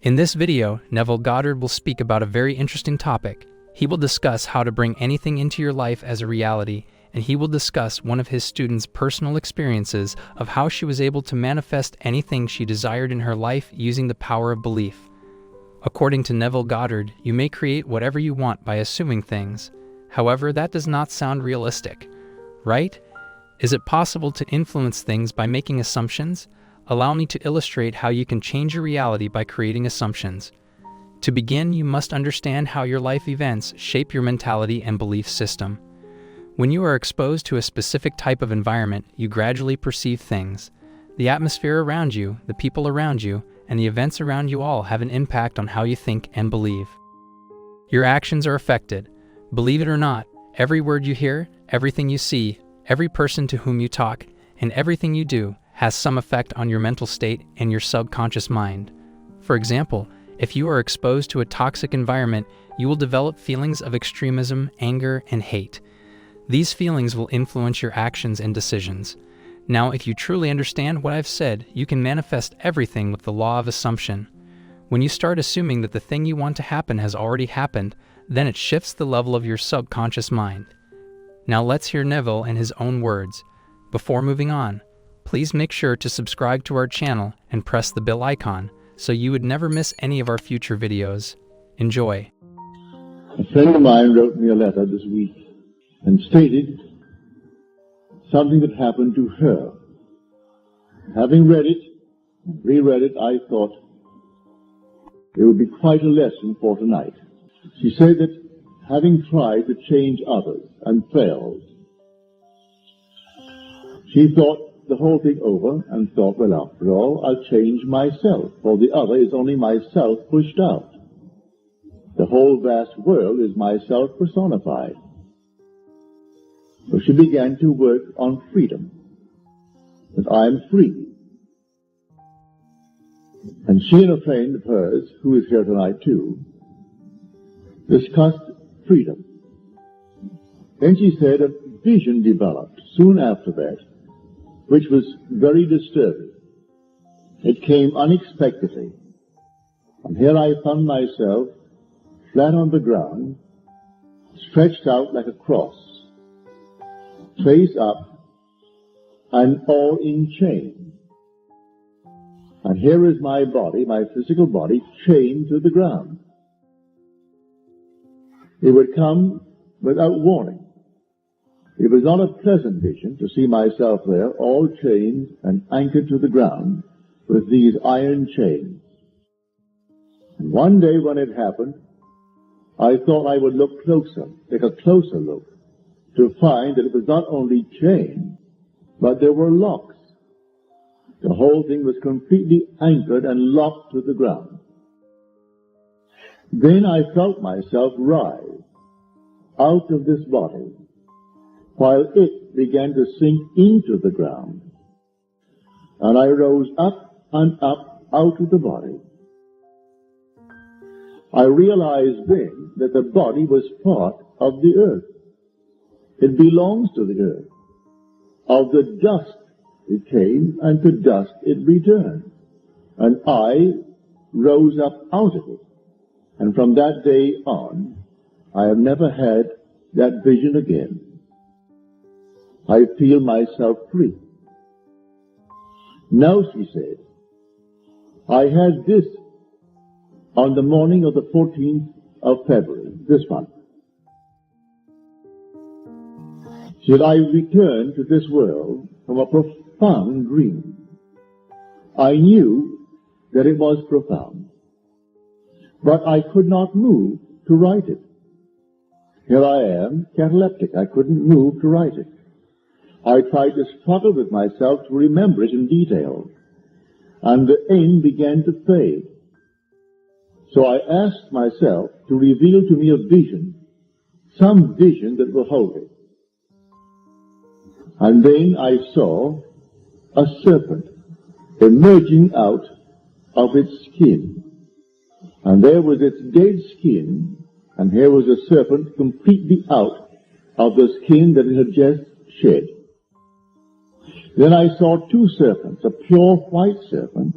In this video, Neville Goddard will speak about a very interesting topic. He will discuss how to bring anything into your life as a reality, and he will discuss one of his students' personal experiences of how she was able to manifest anything she desired in her life using the power of belief. According to Neville Goddard, you may create whatever you want by assuming things. However, that does not sound realistic, right? Is it possible to influence things by making assumptions? Allow me to illustrate how you can change your reality by creating assumptions. To begin, you must understand how your life events shape your mentality and belief system. When you are exposed to a specific type of environment, you gradually perceive things. The atmosphere around you, the people around you, and the events around you all have an impact on how you think and believe. Your actions are affected. Believe it or not, every word you hear, everything you see, every person to whom you talk, and everything you do has some effect on your mental state and your subconscious mind. For example, if you are exposed to a toxic environment, you will develop feelings of extremism, anger, and hate. These feelings will influence your actions and decisions. Now, if you truly understand what I've said, you can manifest everything with the law of assumption. When you start assuming that the thing you want to happen has already happened, then it shifts the level of your subconscious mind. Now let's hear Neville in his own words. Before moving on, please make sure to subscribe to our channel and press the bell icon so you would never miss any of our future videos. Enjoy. A friend of mine wrote me a letter this week and stated something that happened to her. Having read it, reread it, I thought it would be quite a lesson for tonight. She said that having tried to change others and failed, she thought the whole thing over and thought, well, after all, I'll change myself, for the other is only myself pushed out. The whole vast world is myself personified. So she began to work on freedom, that I am free. And she and a friend of hers, who is here tonight too, discussed freedom. Then she said a vision developed soon after that, which was very disturbing. It came unexpectedly. And here I found myself flat on the ground, stretched out like a cross, face up, and all in chains. And here is my body, my physical body, chained to the ground. It would come without warning. It was not a pleasant vision to see myself there, all chained and anchored to the ground with these iron chains. And one day when it happened, I thought I would look closer, take a closer look, to find that it was not only chained, but there were locks. The whole thing was completely anchored and locked to the ground. Then I felt myself rise out of this body, while it began to sink into the ground. And I rose up and up out of the body. I realized then that the body was part of the earth. It belongs to the earth. Of the dust it came, and to dust it returned. And I rose up out of it. And from that day on, I have never had that vision again. I feel myself free. Now, she said, I had this on the morning of the 14th of February, this month. Should I return to this world from a profound dream? I knew that it was profound, but I could not move to write it. Here I am, cataleptic. I couldn't move to write it. I tried to struggle with myself to remember it in detail, and the end began to fade. So I asked myself to reveal to me a vision, some vision that will hold it. And then I saw a serpent emerging out of its skin. And there was its dead skin, and here was a serpent completely out of the skin that it had just shed. Then I saw two serpents, a pure white serpent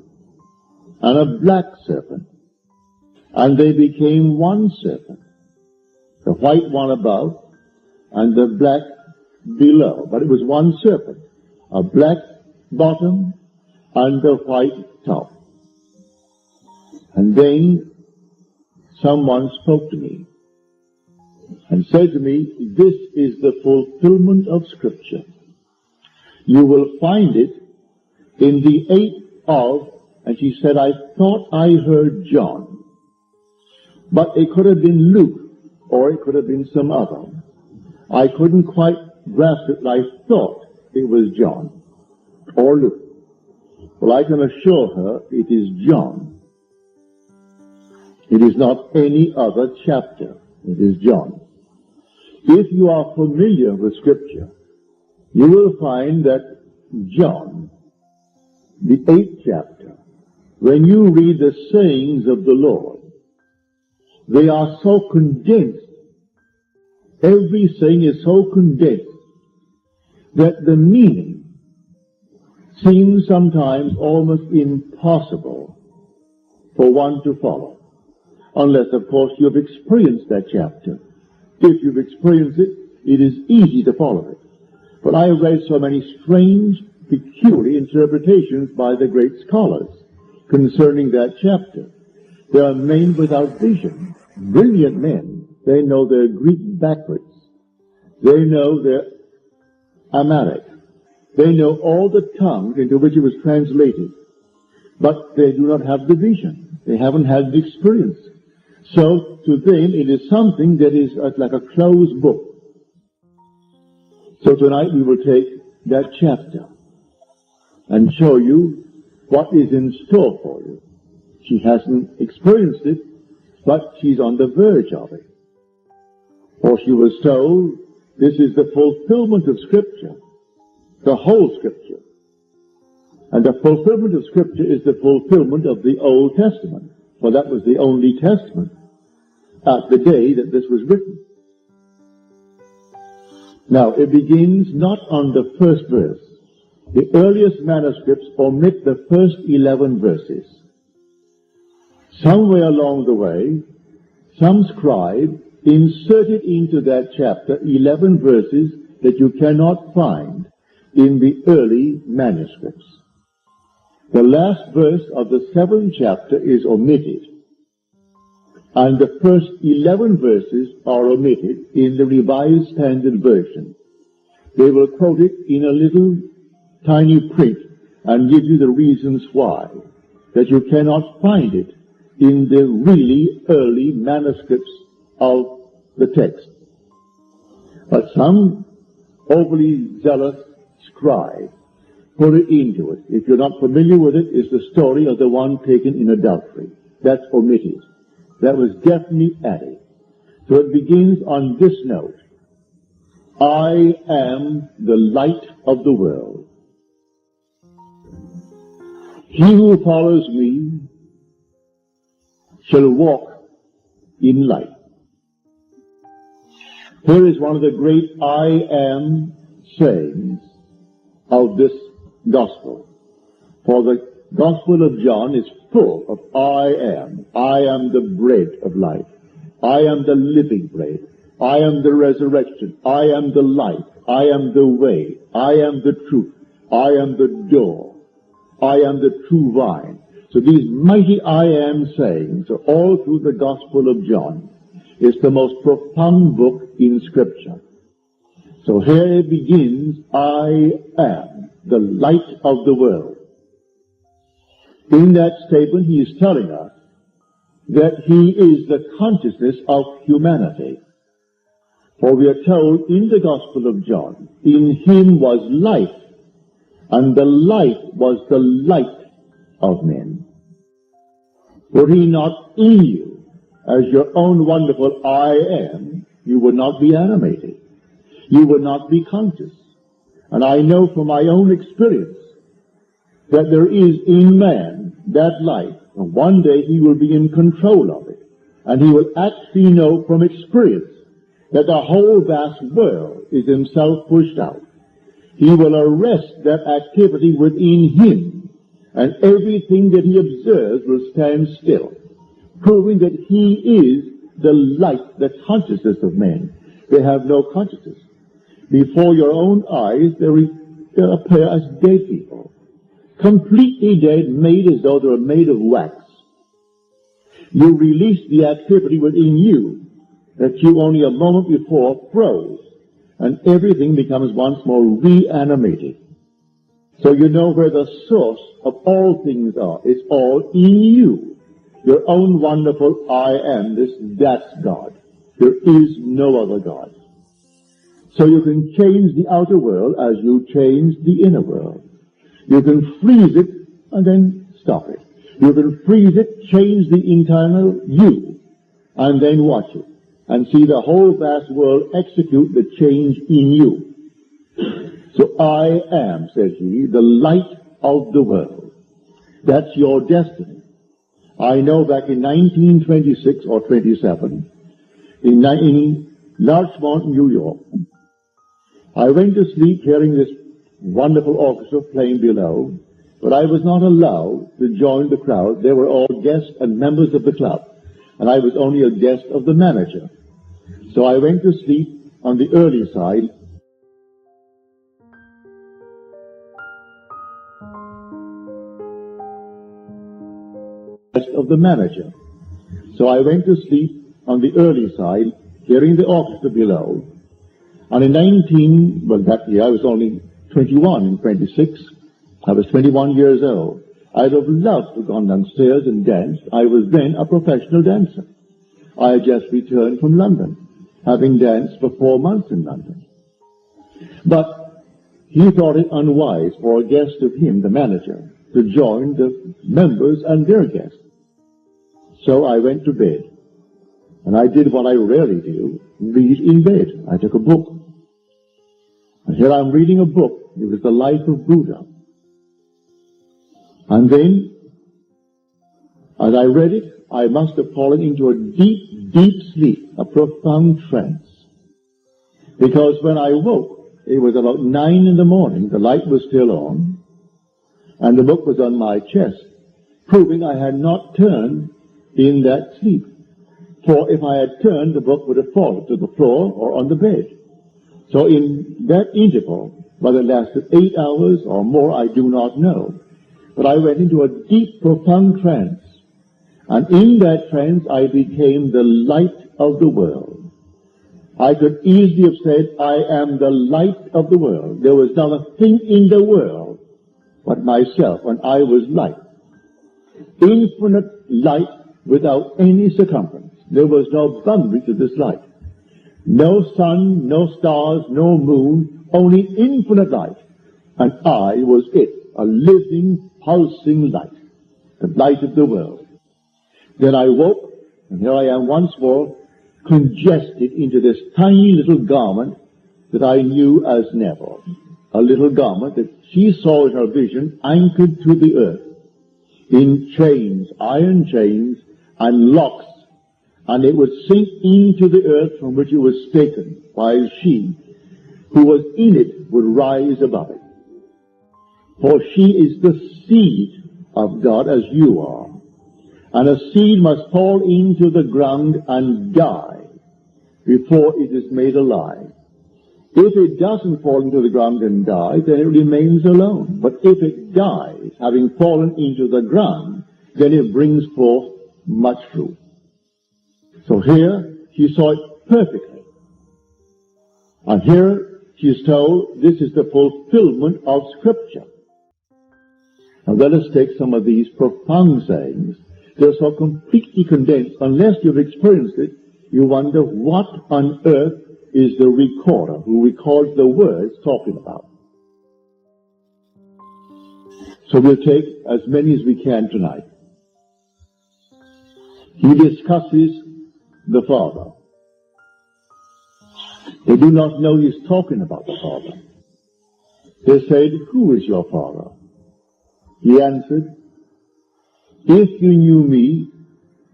and a black serpent. and they became one serpent, the white one above and the black below. But it was one serpent, a black bottom and a white top. And then someone spoke to me and said to me, this is the fulfillment of Scripture. You will find it in the 8th of, and she said, I thought I heard John, but it could have been Luke, or it could have been some other. I couldn't quite grasp it, but I thought it was John, or Luke. Well, I can assure her it is John. It is not any other chapter. It is John. If you are familiar with Scripture, you will find that John, the 8th chapter, when you read the sayings of the Lord, they are so condensed. Every saying is so condensed that the meaning seems sometimes almost impossible for one to follow. Unless, of course, you have experienced that chapter. If you've experienced it, it is easy to follow it. But I have read so many strange, peculiar interpretations by the great scholars concerning that chapter. There are men without vision, brilliant men. They know their Greek backwards. They know their Amharic. They know all the tongues into which it was translated. But they do not have the vision. They haven't had the experience. So to them it is something that is like a closed book. So tonight we will take that chapter and show you what is in store for you. She hasn't experienced it, but she's on the verge of it. For she was told, this is the fulfillment of Scripture, the whole Scripture. And the fulfillment of Scripture is the fulfillment of the Old Testament, for that was the only testament at the day that this was written. Now, it begins not on the first verse. The earliest manuscripts omit the first 11 verses. Somewhere along the way, some scribe inserted into that chapter 11 verses that you cannot find in the early manuscripts. The last verse of the 7th chapter is omitted, and the first 11 verses are omitted in the Revised Standard Version. They will quote it in a little tiny print and give you the reasons why, that you cannot find it in the really early manuscripts of the text. But some overly zealous scribe put it into it. If you're not familiar with it, it's the story of the one taken in adultery. That's omitted. That was definitely added. So it begins on this note. I am the light of the world. He who follows me shall walk in light. Here is one of the great I am sayings of this gospel. For the Gospel of John is full of I am. I am the bread of life. I am the living bread. I am the resurrection. I am the light. I am the way. I am the truth. I am the door. I am the true vine. So these mighty I am sayings are all through the Gospel of John. It's the most profound book in Scripture. So here it begins, I am the light of the world. In that statement, he is telling us that he is the consciousness of humanity. For we are told in the Gospel of John, in him was life, and the light was the light of men. Were he not in you as your own wonderful I am, you would not be animated. You would not be conscious. And I know from my own experience that there is in man that light, and one day he will be in control of it, and he will actually know from experience that the whole vast world is himself pushed out. He will arrest that activity within him, and everything that he observes will stand still. proving that he is the light, the consciousness of men. They have no consciousness. Before your own eyes, they appear as dead people, completely dead, made as though they were made of wax. You release the activity within you that you only a moment before froze, and everything becomes once more reanimated. So you know where the source of all things are. It's all in you. Your own wonderful I am, that's God. There is no other God. So you can change the outer world as you change the inner world. You can freeze it and then stop it. You can freeze it, change the internal you, and then watch it, and see the whole vast world execute the change in you. So I am, says he, the light of the world. That's your destiny. I know back in 1926 or 27, in Larchmont, New York, I went to sleep hearing this wonderful orchestra playing below, but I was not allowed to join the crowd. They were all guests and members of the club, and I was only a guest of the manager. So I went to sleep on the early side. Of the manager. So I went to sleep on the early side, hearing the orchestra below. And in that year I was only 21 and 26. I was 21 years old. I'd have loved to have gone downstairs and danced. I was then a professional dancer. I had just returned from London, having danced for 4 months in London. But he thought it unwise for a guest of him, the manager, to join the members and their guests. So I went to bed, and I did what I rarely do, read in bed. I took a book. And here I'm reading a book. It was the life of Buddha. And then, as I read it, I must have fallen into a deep, deep sleep, a profound trance. Because when I woke, it was about 9 in the morning, the light was still on, and the book was on my chest, proving I had not turned in that sleep. For if I had turned, the book would have fallen to the floor or on the bed. So in that interval, whether it lasted 8 hours or more, I do not know. But I went into a deep, profound trance. And in that trance, I became the light of the world. I could easily have said, I am the light of the world. There was not a thing in the world but myself, and I was light. Infinite light without any circumference. There was no boundary to this light. No sun, no stars, no moon, only infinite light. And I was it, a living, pulsing light, the light of the world. Then I woke, and here I am once more, congested into this tiny little garment that I knew as Neville. A little garment that she saw in her vision anchored to the earth, in chains, iron chains, and locks, and it would sink into the earth from which it was taken, while she, who was in it, would rise above it. For she is the seed of God as you are. And a seed must fall into the ground and die before it is made alive. If it doesn't fall into the ground and die, then it remains alone. But if it dies, having fallen into the ground, then it brings forth much fruit. So here, she saw it perfectly. And here, she is told, this is the fulfillment of Scripture. Now let us take some of these profound sayings. They're so completely condensed, unless you've experienced it, you wonder what on earth is the recorder who records the words talking about. So we'll take as many as we can tonight. He discusses the Father. They do not know he's talking about the Father. They said, who is your Father? He answered, if you knew me,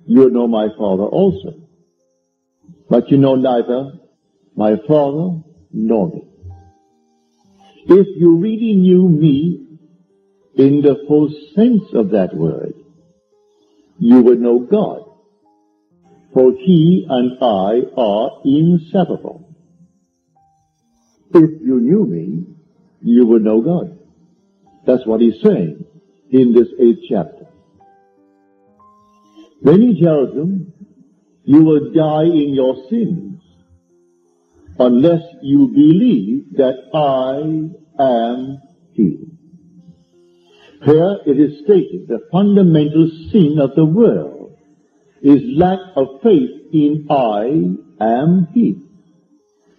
you would know my Father also. But you know neither my Father nor me. If you really knew me in the full sense of that word, you would know God. for he and I are inseparable. If you knew me, you would know God. That's what he's saying in this 8th chapter. Then he tells them, you will die in your sins unless you believe that I am he. Here it is stated the fundamental sin of the world is lack of faith in I am he.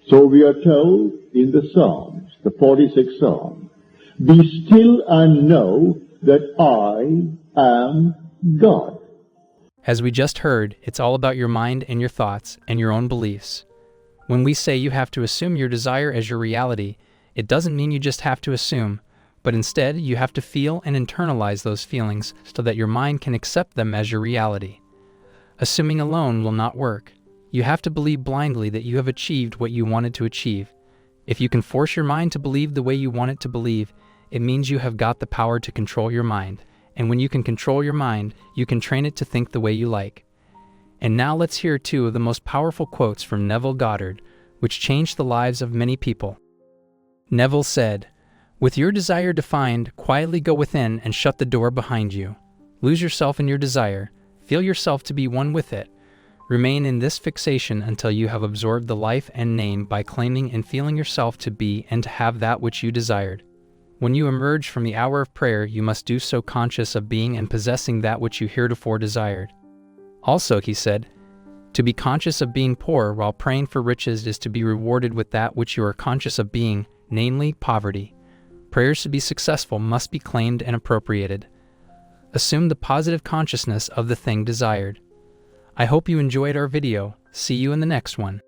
So we are told in the Psalms, the 46th Psalm, be still and know that I am God. As we just heard, it's all about your mind and your thoughts and your own beliefs. When we say you have to assume your desire as your reality, it doesn't mean you just have to assume, but instead you have to feel and internalize those feelings so that your mind can accept them as your reality. Assuming alone will not work. You have to believe blindly that you have achieved what you wanted to achieve. If you can force your mind to believe the way you want it to believe, it means you have got the power to control your mind. And when you can control your mind, you can train it to think the way you like. And now let's hear 2 of the most powerful quotes from Neville Goddard, which changed the lives of many people. Neville said, "With your desire defined, quietly go within and shut the door behind you. Lose yourself in your desire. Feel yourself to be one with it. Remain in this fixation until you have absorbed the life and name by claiming and feeling yourself to be and to have that which you desired. When you emerge from the hour of prayer, you must do so conscious of being and possessing that which you heretofore desired." Also, he said, "To be conscious of being poor while praying for riches is to be rewarded with that which you are conscious of being, namely poverty. Prayers to be successful must be claimed and appropriated. Assume the positive consciousness of the thing desired." I hope you enjoyed our video. See you in the next one.